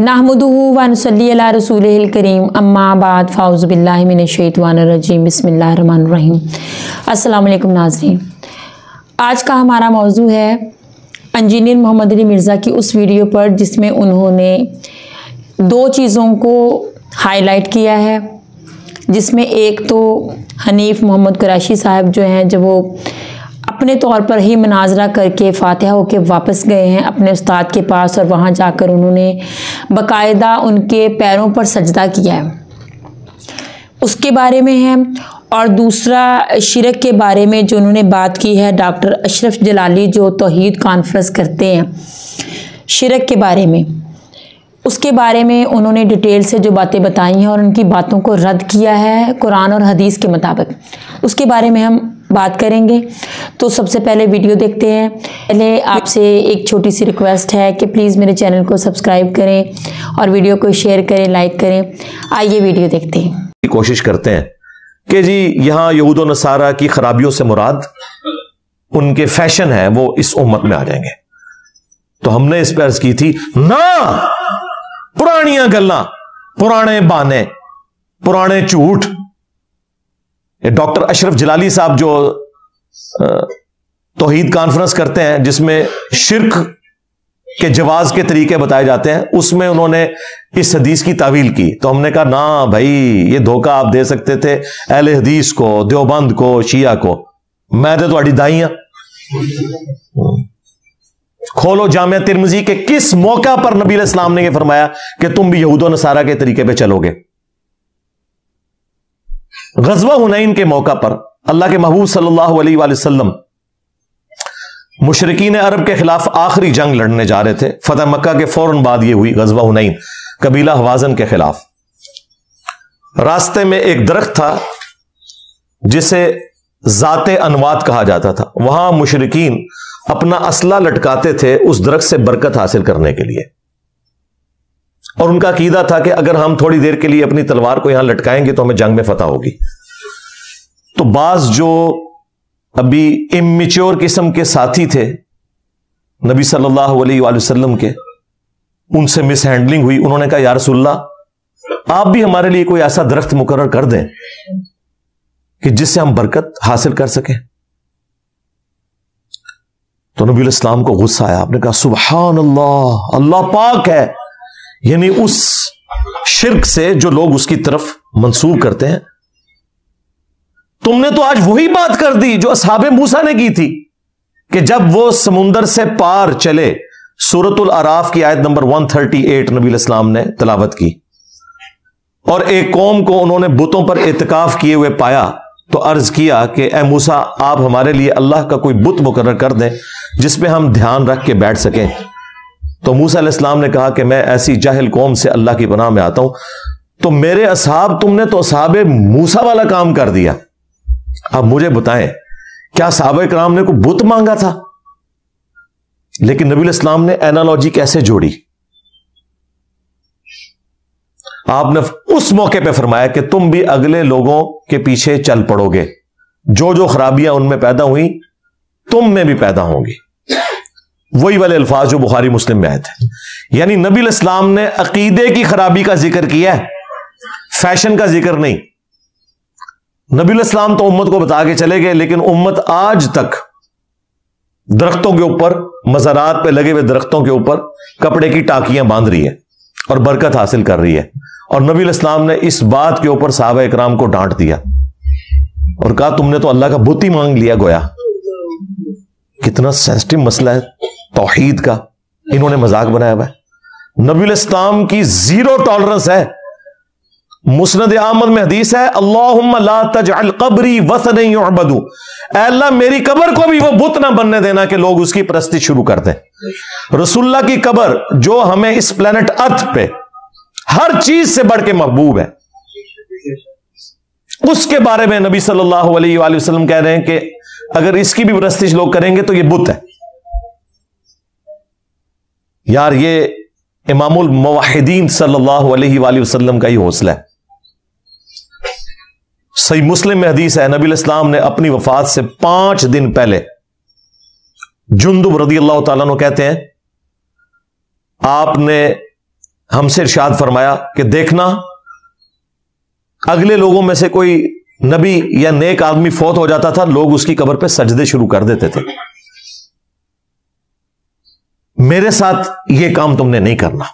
नहमदुहु व नुसल्ली अला रसूलिहिल करीम अम्मा बाद फ़ाउज़ु बिल्लाहि मिनश शैतानिर रजीम बिस्मिल्लाहिर रहमानिर रहीम। अस्सलामु अलैकुम नाज़रीन, आज का हमारा मौजू है इंजीनियर मोहम्मद अली मिर्ज़ा की उस वीडियो पर जिसमें उन्होंने दो चीज़ों को हाईलाइट किया है, जिसमें एक तो हनीफ़ मोहम्मद कुरैशी साहब जो हैं, जब वो अपने तौर पर ही मुनाजरा करके फातिहा होके वापस गए हैं अपने उस्ताद के पास, और वहाँ जाकर उन्होंने बाकायदा उनके पैरों पर सजदा किया है, उसके बारे में है। और दूसरा शिरक के बारे में जो उन्होंने बात की है, डॉक्टर अशरफ जलाली जो तौहीद कॉन्फ्रेंस करते हैं शिरक के बारे में, उसके बारे में उन्होंने डिटेल से जो बातें बताई हैं और उनकी बातों को रद्द किया है कुरान और हदीस के मुताबिक, उसके बारे में हम बात करेंगे। तो सबसे पहले वीडियो देखते हैं। पहले आपसे एक छोटी सी रिक्वेस्ट है कि प्लीज़ मेरे चैनल को सब्सक्राइब करें और वीडियो को शेयर करें, लाइक करें। आइए वीडियो देखते हैं। कोशिश करते हैं कि जी यहाँ यहूद और नसारा की खराबियों से मुराद उनके फैशन है वो इस उम्मत में आ जाएंगे। तो हमने इस पर अर्ज की थी ना, पुरानियां गल्लां, पुराने बहाने, पुराने झूठ। डॉक्टर अशरफ जलाली साहब जो तौहीद कॉन्फ्रेंस करते हैं जिसमें शिर्क के जवाज के तरीके बताए जाते हैं, उसमें उन्होंने इस हदीस की तावील की। तो हमने कहा ना भाई, ये धोखा आप दे सकते थे अहले हदीस को, देवबंद को, शिया को। मैं तो तुम्हारी दाइयां खोलो जामिया तिरमिज़ी के किस मौका पर नबी इस्लाम ने यह फरमाया कि तुम भी यहूद और नसारा के तरीके पे चलोगे। गज़वा हुनैन के मौका पर अल्लाह के महबूब सल्लल्लाहु अलैहि वसल्लम मुशरिकीन अरब के खिलाफ आखिरी जंग लड़ने जा रहे थे। फतह मक्का के फौरन बाद यह हुई, गज़वा हुनैन, कबीला हवाज़न के खिलाफ। रास्ते में एक दरख्त था जिसे ज़ाते अनवात कहा जाता था। वहां मुशरिकीन अपना असला लटकाते थे उस दरख्त से बरकत हासिल करने के लिए, और उनका अकीदा था कि अगर हम थोड़ी देर के लिए अपनी तलवार को यहां लटकाएंगे तो हमें जंग में फतह होगी। तो बाज जो अभी इमेच्योर किस्म के साथी थे नबी सल्लल्लाहु अलैहि वसल्लम के, उनसे मिस हैंडलिंग हुई। उन्होंने कहा या रसूलल्लाह, आप भी हमारे लिए कोई ऐसा दरख्त मुकर्रर कर दें कि जिससे हम बरकत हासिल कर सकें। तो नबी इस्लाम को गुस्सा आया। आपने कहा सुभान अल्लाह, अल्लाह पाक है, यानी उस शिर्क से जो लोग उसकी तरफ मंसूब करते हैं। तुमने तो आज वही बात कर दी जो असहाबे मूसा ने की थी कि जब वो समुंदर से पार चले। सूरतुल आराफ की आयत नंबर 138 नबी इस्लाम ने तलावत की, और एक कौम को उन्होंने बुतों पर इत्काफ किए हुए पाया तो अर्ज किया कि ए मूसा, आप हमारे लिए अल्लाह का कोई बुत मुकर्रर कर दें जिसपे हम ध्यान रख के बैठ सकें। तो मूसा अलैहिस्सलाम ने कहा कि मैं ऐसी जाहिल कौम से अल्लाह की पनाह में आता हूं। तो मेरे असहाब, तुमने तो असहाबे मूसा वाला काम कर दिया। अब मुझे बताएं, क्या सहाबा इकराम ने कोई बुत मांगा था? लेकिन नबी इस्लाम ने एनालॉजी कैसे जोड़ी? आपने उस मौके पे फरमाया कि तुम भी अगले लोगों के पीछे चल पड़ोगे, जो जो खराबियां उनमें पैदा हुई तुम में भी पैदा होंगी। वही वाले अल्फाज जो बुखारी मुस्लिम में आए थे। यानी नबी इस्लाम ने अकीदे की खराबी का जिक्र किया है, फैशन का जिक्र नहीं। नबी इस्लाम तो उम्मत को बता के चले गए, लेकिन उम्मत आज तक दरख्तों के ऊपर, मज़ारात पे लगे हुए दरख्तों के ऊपर कपड़े की टाकियां बांध रही है और बरकत हासिल कर रही है। और नबी इस्लाम ने इस बात के ऊपर सहाबा इकराम को डांट दिया और कहा तुमने तो अल्लाह का बुत ही मांग लिया। गोया कितना सेंसिटिव मसला है तौहीद का, इन्होंने मजाक बनाया हुआ है। नबी इस्लाम की जीरो टॉलरेंस है। मुस्नद अहमद में हदीस है, अल्लाहुम्मा ला तजअल कब्री वसनन युअबदु, अल्लाह मेरी कब्र को भी वो बुत ना बनने देना कि लोग उसकी परस्ती शुरू कर दें। रसूलुल्लाह की कब्र जो हमें इस प्लेनेट अर्थ पे हर चीज से बढ़ के महबूब है, उसके बारे में नबी सल्लल्लाहु अलैहि वसल्लम कह रहे हैं कि अगर इसकी भी परस्तिश लोग करेंगे तो ये बुत है। यार ये इमामुल मुवहिदीन सल्लल्लाहु अलैहि वसल्लम का ही हौसला है। सही मुस्लिम में हदीस है, नबी इस्लाम ने अपनी वफात से 5 दिन पहले जुंदुब रज़ी अल्लाह तआला अन्हु कहते हैं, आपने ہم سے ارشاد فرمایا کہ دیکھنا اگلے لوگوں میں سے کوئی نبی یا نیک آدمی فوت ہو جاتا تھا، لوگ اس کی قبر پہ سجدے شروع کر دیتے تھے. میرے ساتھ یہ کام تم نے نہیں کرنا.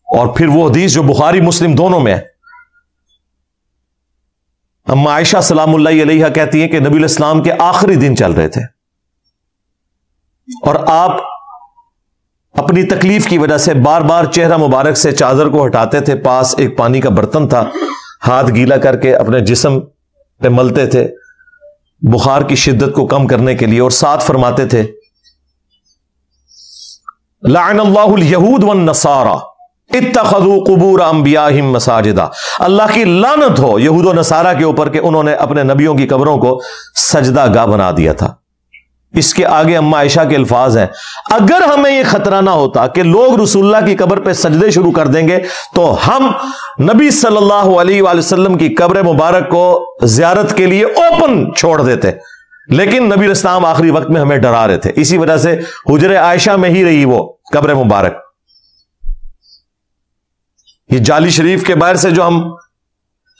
اور پھر وہ حدیث جو بخاری مسلم دونوں میں ہے، اما عائشہ سلام اللہ علیہا کہتی ہیں کہ نبی علیہ السلام کے آخری دن چل رہے تھے اور آپ اپنی تکلیف کی وجہ سے بار بار چہرہ مبارک سے چادر کو ہٹاتے تھے. پاس ایک پانی کا برتن تھا، ہاتھ گیلا کر کے اپنے جسم پہ ملتے تھے بخار کی شدت کو کم کرنے کے لیے، اور ساتھ فرماتے تھے لعن اللہ الیہود والنصارى اتخذوا قبور انبیائہم مساجدا. اللہ کی لعنت ہو یہود و نصارہ کے اوپر کہ انہوں نے اپنے نبیوں کی قبروں کو سجدہ گاہ بنا دیا تھا. اس کے آگے اما عائشہ کے الفاظ ہیں، اگر ہمیں یہ خطرہ نہ ہوتا کہ لوگ رسول اللہ کی قبر پہ سجدے شروع کر دیں گے تو ہم نبی صلی اللہ علیہ وآلہ وسلم کی قبر مبارک کو زیارت کے لیے اوپن چھوڑ دیتے، لیکن نبی علیہ السلام آخری وقت میں ہمیں ڈرا رہے تھے، اسی وجہ سے حجر عائشہ میں ہی رہی وہ قبر مبارک. یہ جالی شریف کے باہر سے جو ہم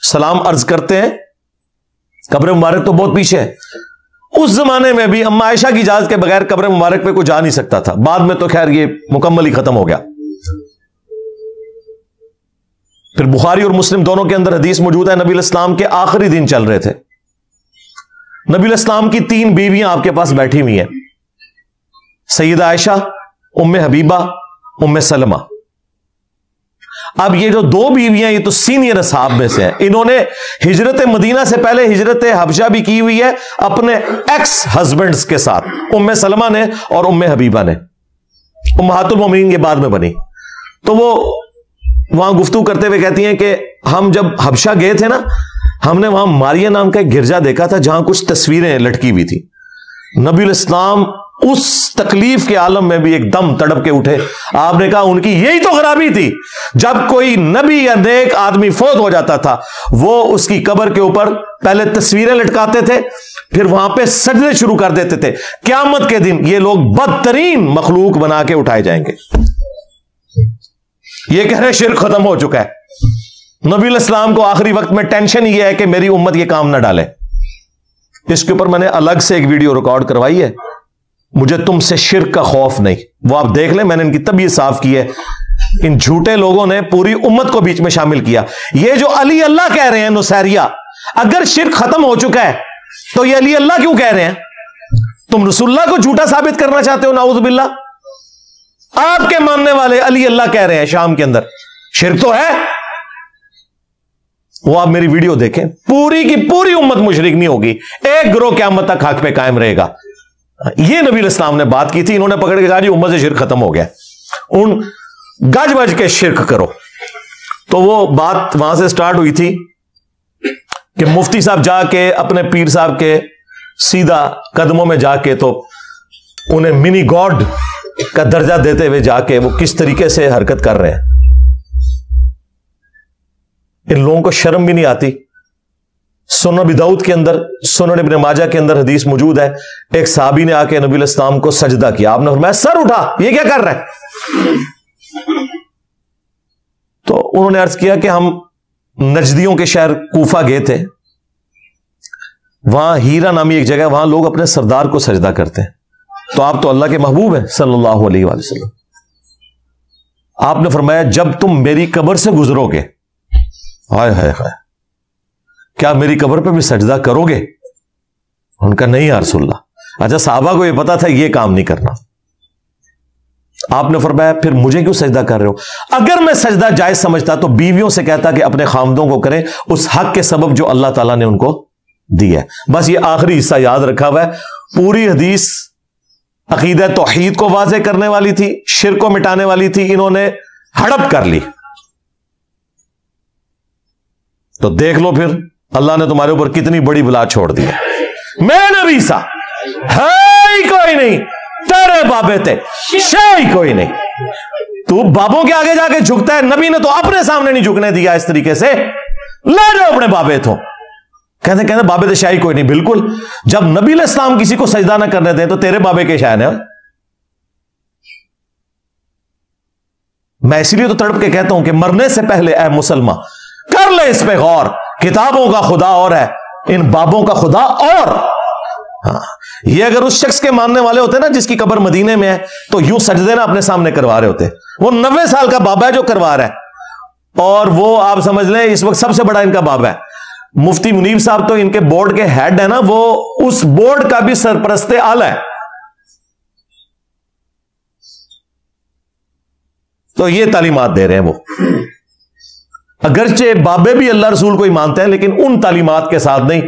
سلام عرض کرتے ہیں، قبر مبارک تو بہت پیچھے ہے. اس زمانے میں بھی اما عائشہ کی اجازت کے بغیر قبر مبارک پہ کوئی جا نہیں سکتا تھا. بعد میں تو خیر یہ مکمل ہی ختم ہو گیا. پھر بخاری اور مسلم دونوں کے اندر حدیث موجود ہے، نبی علیہ السلام کے آخری دن چل رہے تھے. نبی علیہ السلام کی 3 بیویاں آپ کے پاس بیٹھی ہوئی ہیں، سیدہ عائشہ، ام حبیبہ، ام سلمہ. اب یہ جو 2 بیویاں یہ تو سینئر اصحاب میں سے ہیں، انہوں نے ہجرت مدینہ سے پہلے ہجرت حبشہ بھی کی ہوئی ہے اپنے ایکس ہسبینڈز کے ساتھ. ام سلمہ نے اور ام حبیبہ نے، امہات المومنین کے بعد میں بنی. تو وہ وہاں گفتگو کرتے ہوئے کہتی ہیں کہ ہم جب حبشہ گئے تھے نا، ہم نے وہاں ماریہ نام کا ایک گرجا دیکھا تھا جہاں کچھ تصویریں لٹکی ہوئی تھی. نبی علیہ السلام اس تکلیف کے عالم میں بھی ایک دم تڑپ کے اٹھے. آپ نے کہا ان کی یہی تو خرابی تھی، جب کوئی نبی یا نیک آدمی فوت ہو جاتا تھا وہ اس کی قبر کے اوپر پہلے تصویریں لٹکاتے تھے، پھر وہاں پہ سجدے شروع کر دیتے تھے. قیامت کے دن یہ لوگ بدترین مخلوق بنا کے اٹھائے جائیں گے. یہ کہہ رہے شرک ختم ہو چکا ہے. نبی علیہ السلام کو آخری وقت میں ٹینشن یہ ہے کہ میری امت یہ کام نہ ڈالے. اس کے اوپر میں نے الگ سے ایک ویڈیو ریکارڈ کروائی ہے، مجھے تم سے شرک کا خوف نہیں. وہ آپ دیکھ لیں، میں نے ان کی طبیعت صاف کی ہے. ان جھوٹے لوگوں نے پوری امت کو بیچ میں شامل کیا. یہ جو علی اللہ کہہ رہے ہیں نصیریہ، اگر شرک ختم ہو چکا ہے تو یہ علی اللہ کیوں کہہ رہے ہیں؟ تم رسول اللہ کو جھوٹا ثابت کرنا چاہتے ہو، نعوذ باللہ. آپ کے ماننے والے علی اللہ کہہ رہے ہیں شام کے اندر، شرک تو ہے. وہ آپ میری ویڈیو دیکھیں، پوری کی پوری امت مشرک نہیں ہوگی، ایک گروہ قیامت تک حق پہ قائم رہے گا. یہ نبی علیہ السلام نے بات کی تھی، انہوں نے پکڑ کے کہا جی امت سے شرک ختم ہو گیا، ان گج بج کے شرک کرو. تو وہ بات وہاں سے سٹارٹ ہوئی تھی کہ مفتی صاحب جا کے اپنے پیر صاحب کے سیدھا قدموں میں جا کے تو انہیں منی گاڈ کا درجہ دیتے ہوئے جا کے وہ کس طریقے سے حرکت کر رہے ہیں. ان لوگوں کو شرم بھی نہیں آتی. سنن ابی داؤد کے اندر، سنن ابن ماجہ کے اندر حدیث موجود ہے، ایک صحابی نے آ کے نبی علیہ السلام کو سجدہ کیا. آپ نے فرمایا سر اٹھا، یہ کیا کر رہا ہے؟ تو انہوں نے عرض کیا کہ ہم نجدیوں کے شہر کوفہ گئے تھے، وہاں ہیرا نامی ایک جگہ، وہاں لوگ اپنے سردار کو سجدہ کرتے ہیں. تو آپ تو اللہ کے محبوب ہیں صلی اللہ علیہ وآلہ وسلم. آپ نے فرمایا جب تم میری قبر سے گزرو گے، ہائے ہائے ہائے، کیا میری قبر پہ بھی سجدہ کرو گے؟ ان کا نہیں یا رسول اللہ. اچھا صحابہ کو یہ پتا تھا یہ کام نہیں کرنا. آپ نے فرمایا پھر مجھے کیوں سجدہ کر رہے ہو؟ اگر میں سجدہ جائز سمجھتا تو بیویوں سے کہتا کہ اپنے خامدوں کو کریں اس حق کے سبب جو اللہ تعالیٰ نے ان کو دی ہے. بس یہ آخری حصہ یاد رکھا ہوا ہے. پوری حدیث عقیدہ توحید کو واضح کرنے والی تھی، شرک کو مٹانے والی تھی، انہوں نے ہڑپ کر لی. تو دیکھ لو پھر اللہ نے تمہارے اوپر کتنی بڑی بلا چھوڑ دی. میں نبی سا ہے ہی کوئی نہیں، تیرے بابے تھے شے ہی کوئی نہیں. تو بابوں کے آگے جا کے جھکتا ہے، نبی نے تو اپنے سامنے نہیں جھکنے دیا اس طریقے سے. لے جاؤ اپنے بابے تو کہتے بابے تو شاہی کوئی نہیں. بالکل، جب نبی علیہ السلام کسی کو سجدہ نہ کرنے دیں تو تیرے بابے کے شاہ ہیں. मैं इसीलिए तो तड़प के कहता हूं कि मरने से पहले ऐ मुसलमान कर ले इस पे गौर, किताबों का खुदा और है, इन बाबों का खुदा और। हाँ, ये अगर उस शख्स के मानने वाले होते ना जिसकी कब्र मदीने में है, तो यूं सजदे ना अपने सामने करवा रहे होते। वो 90 साल का बाबा है जो करवा रहा है, और वो आप समझ लें इस वक्त सबसे बड़ा इनका बाबा है। मुफ्ती मुनीब साहब तो इनके बोर्ड के हेड है ना, वो उस बोर्ड का भी सरपरस्ते आला है। तो ये तालीमात दे रहे हैं वो। अगरचे बाबे भी अल्लाह रसूल को ही मानते हैं, लेकिन उन तालीमात के साथ नहीं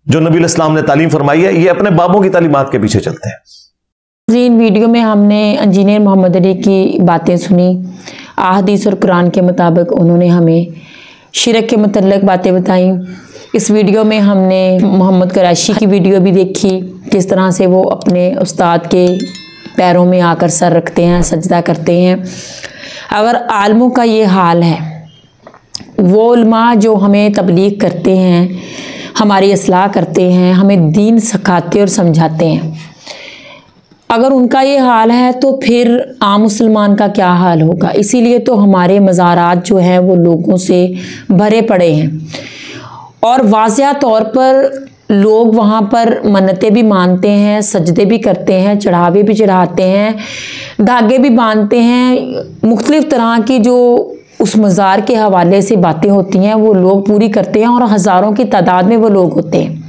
जो नबी इस्लाम ने तालीम फरमाई है। ये अपने बाबों की तालीमात के पीछे चलते हैं। इन वीडियो में हमने इंजीनियर मोहम्मद अली की बातें सुनी। अहादीस और कुरान के मुताबिक उन्होंने हमें शिरक के मुतल्लिक बातें बताई। इस वीडियो में हमने मोहम्मद कुरैशी की वीडियो भी देखी, किस तरह से वो अपने उस्ताद के पैरों में आकर सर रखते हैं, सजदा करते हैं। अगर आलमों का ये हाल है, वो उलमा जो हमें तबलीग करते हैं, हमारी इस्लाह करते हैं, हमें दीन सिखाते और समझाते हैं, अगर उनका ये हाल है तो फिर आम मुसलमान का क्या हाल होगा। इसीलिए तो हमारे मज़ारात जो हैं वो लोगों से भरे पड़े हैं, और वाज़िया तौर पर लोग वहाँ पर मन्नतें भी मानते हैं, सजदे भी करते हैं, चढ़ावे भी चढ़ाते हैं, धागे भी बांधते हैं। मुख्तलिफ़ तरह की जो उस मज़ार के हवाले से बातें होती हैं वो लोग पूरी करते हैं, और हज़ारों की तादाद में वो लोग होते हैं।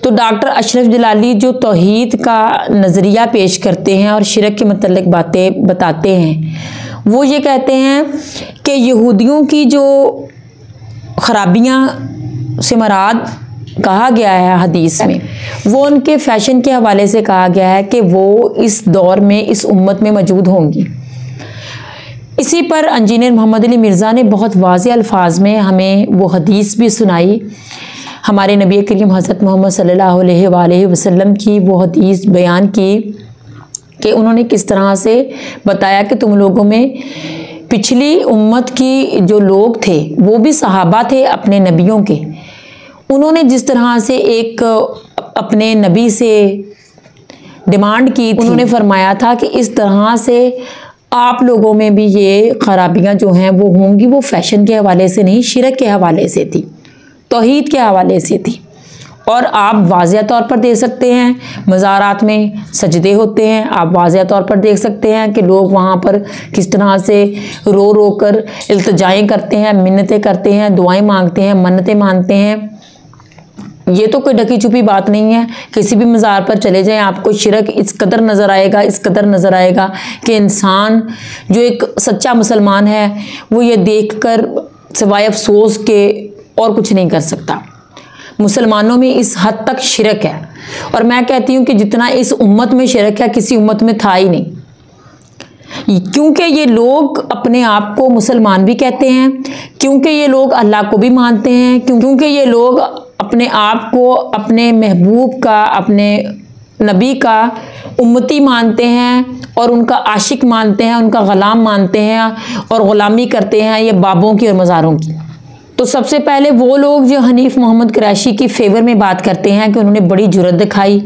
तो डॉक्टर अशरफ जलाली जो तौहीद का नज़रिया पेश करते हैं और शिरक के मुतल्लिक बातें बताते हैं, वो ये कहते हैं कि यहूदियों की जो ख़राबियाँ से मराद कहा गया है हदीस में, वो उनके फ़ैशन के हवाले से कहा गया है कि वो इस दौर में, इस उम्मत में मौजूद होंगी। इसी पर इंजीनियर मोहम्मद अली मिर्ज़ा ने बहुत वाज़ेह अल्फाज में हमें वो हदीस भी सुनाई। हमारे नबी करीम हज़रत मोहम्मद सल्लल्लाहु अलैहि वसल्लम की वो हदीस बयान की कि उन्होंने किस तरह से बताया कि तुम लोगों में पिछली उम्मत की जो लोग थे वो भी सहाबा थे अपने नबियों के। उन्होंने जिस तरह से एक अपने नबी से डिमांड की थी, उन्होंने फरमाया था कि इस तरह से आप लोगों में भी ये खराबियाँ जो हैं वो होंगी। वो फैशन के हवाले से नहीं, शिरक के हवाले से थी, तौहीद के हवाले से थी। और आप वाज़िया तौर पर देख सकते हैं मज़ारात में सजदे होते हैं, आप वाज़िया तौर पर देख सकते हैं कि लोग वहाँ पर किस तरह से रो रो कर इल्तिजाएँ करते हैं, मिन्नतें करते हैं, दुआएं मांगते हैं, मन्नतें मानते हैं। ये तो कोई ढकी छुपी बात नहीं है। किसी भी मज़ार पर चले जाएं, आपको शिरक इस कदर नज़र आएगा, इस कदर नज़र आएगा कि इंसान जो एक सच्चा मुसलमान है वो ये देखकर सिवाय अफसोस के और कुछ नहीं कर सकता। मुसलमानों में इस हद तक शिरक है, और मैं कहती हूँ कि जितना इस उम्मत में शिरक है किसी उम्मत में था ही नहीं। क्योंकि ये लोग अपने आप को मुसलमान भी कहते हैं, क्योंकि ये लोग अल्लाह को भी मानते हैं, क्योंकि ये लोग अपने आप को अपने महबूब का, अपने नबी का उम्मती मानते हैं और उनका आशिक मानते हैं, उनका ग़ुलाम मानते हैं, और ग़ुलामी करते हैं ये बाबों की और मज़ारों की। तो सबसे पहले वो लोग जो हनीफ मोहम्मद कुरैशी की फेवर में बात करते हैं कि उन्होंने बड़ी जुर्रत दिखाई,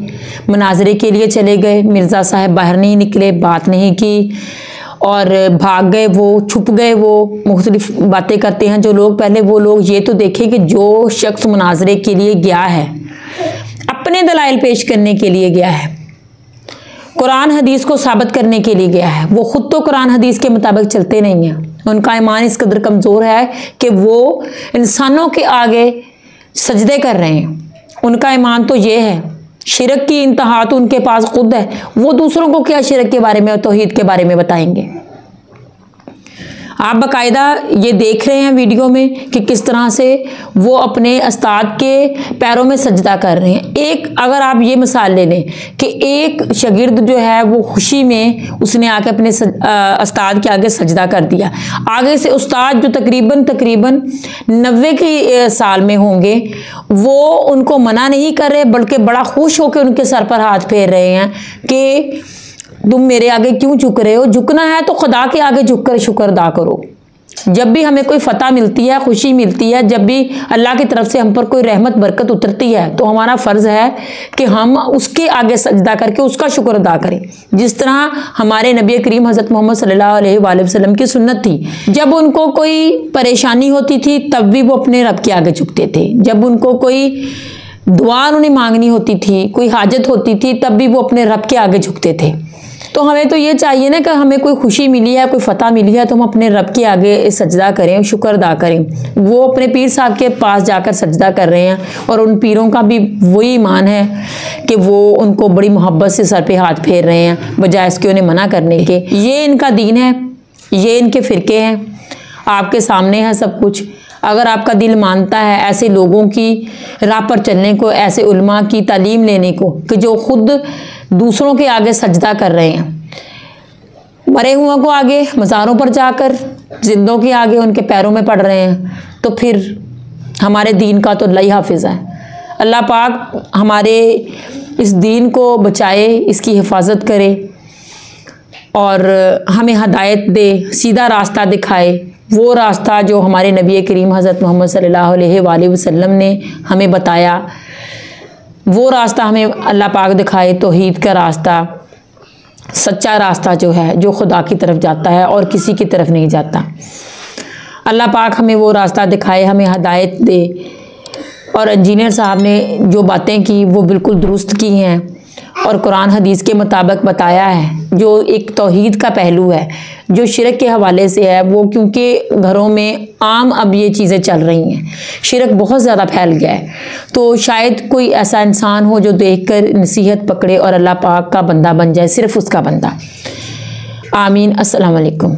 मुनाजरे के लिए चले गए, मिर्ज़ा साहब बाहर नहीं निकले, बात नहीं की और भाग गए, वो छुप गए, वो मुख्तलिफ बातें करते हैं जो लोग। पहले वो लोग ये तो देखें कि जो शख्स मुनाजरे के लिए गया है, अपने दलाइल पेश करने के लिए गया है, कुरान हदीस को साबित करने के लिए गया है, वो ख़ुद तो कुरान हदीस के मुताबिक चलते नहीं हैं। उनका ईमान इस कदर कमज़ोर है कि वो इंसानों के आगे सजदे कर रहे हैं। उनका ईमान तो ये है, शिरक की इंतहा तो उनके पास खुद है, वो दूसरों को क्या शिरक के बारे में और तौहीद के बारे में बताएंगे। आप बाकायदा ये देख रहे हैं वीडियो में कि किस तरह से वो अपने उस्ताद के पैरों में सजदा कर रहे हैं। एक अगर आप ये मिसाल ले लें कि एक शागिर्द जो है वो खुशी में उसने आके अपने उस्ताद के आगे सजदा कर दिया, आगे से उस्ताद जो तकरीबन 90 के साल में होंगे वो उनको मना नहीं कर रहे, बल्कि बड़ा खुश होकर उनके सर पर हाथ फेर रहे हैं कि तुम मेरे आगे क्यों झुक रहे हो, झुकना है तो खुदा के आगे झुककर शुक्र अदा करो। جب بھی ہمیں کوئی فتح ملتی ہے، خوشی ملتی ہے، جب بھی اللہ کی طرف سے ہم پر کوئی رحمت برکت اترتی ہے، تو ہمارا فرض ہے کہ ہم اس کے آگے سجدہ کر کے اس کا شکر ادا کریں، جس طرح ہمارے نبی کریم حضرت محمد صلی اللہ علیہ وآلہ وسلم کی سنت تھی۔ جب ان کو کوئی پریشانی ہوتی تھی تب بھی وہ اپنے رب کے آگے جھکتے تھے، جب ان کو کوئی دعا انہیں مانگنی ہوتی تھی، کوئی حاجت ہوتی تھی، تب بھی وہ اپنے رب کے آگے جھکتے تھے۔ تو ہمیں تو یہ چاہیے نا کہ ہمیں کوئی خوشی ملی ہے، کوئی فتح ملی ہے، تو ہم اپنے رب کے آگے سجدہ کریں، شکر ادا کریں۔ وہ اپنے پیر صاحب کے پاس جا کر سجدہ کر رہے ہیں، اور ان پیروں کا بھی وہی ایمان ہے کہ وہ ان کو بڑی محبت سے سر پہ ہاتھ پھیر رہے ہیں، بجائے اس کے انہیں منع کرنے کے۔ یہ ان کا دین ہے، یہ ان کے فرقے ہیں، آپ کے سامنے ہے سب کچھ۔ اگر آپ کا دل مانتا ہے ایسے لوگوں کی راہ پر چلنے کو، ایسے علماء کی تعلیم لینے کو کہ جو خود دوسروں کے آگے سجدہ کر رہے ہیں، مرے ہوا کو آگے مزاروں پر جا کر زندوں کے آگے ان کے پیروں میں پڑ رہے ہیں، تو پھر ہمارے دین کا تو اللہ ہی حافظ ہے۔ اللہ پاک ہمارے اس دین کو بچائے، اس کی حفاظت کرے، اور ہمیں ہدایت دے، سیدھا راستہ دکھائے، وہ راستہ جو ہمارے نبی کریم حضرت محمد صلی اللہ علیہ وآلہ وسلم نے ہمیں بتایا، وہ راستہ ہمیں اللہ پاک دکھائے، توحید کا راستہ، سچا راستہ جو ہے، جو خدا کی طرف جاتا ہے اور کسی کی طرف نہیں جاتا۔ اللہ پاک ہمیں وہ راستہ دکھائے، ہمیں ہدایت دے۔ اور انجینئر صاحب نے جو باتیں کی وہ بالکل درست کی ہیں، اور قرآن حدیث کے مطابق بتایا ہے۔ جو ایک توحید کا پہلو ہے، جو شرک کے حوالے سے ہے، وہ کیونکہ گھروں میں عام اب یہ چیزیں چل رہی ہیں، شرک بہت زیادہ پھیل گیا ہے، تو شاید کوئی ایسا انسان ہو جو دیکھ کر نصیحت پکڑے اور اللہ پاک کا بندہ بن جائے، صرف اس کا بندہ۔ آمین۔ السلام علیکم۔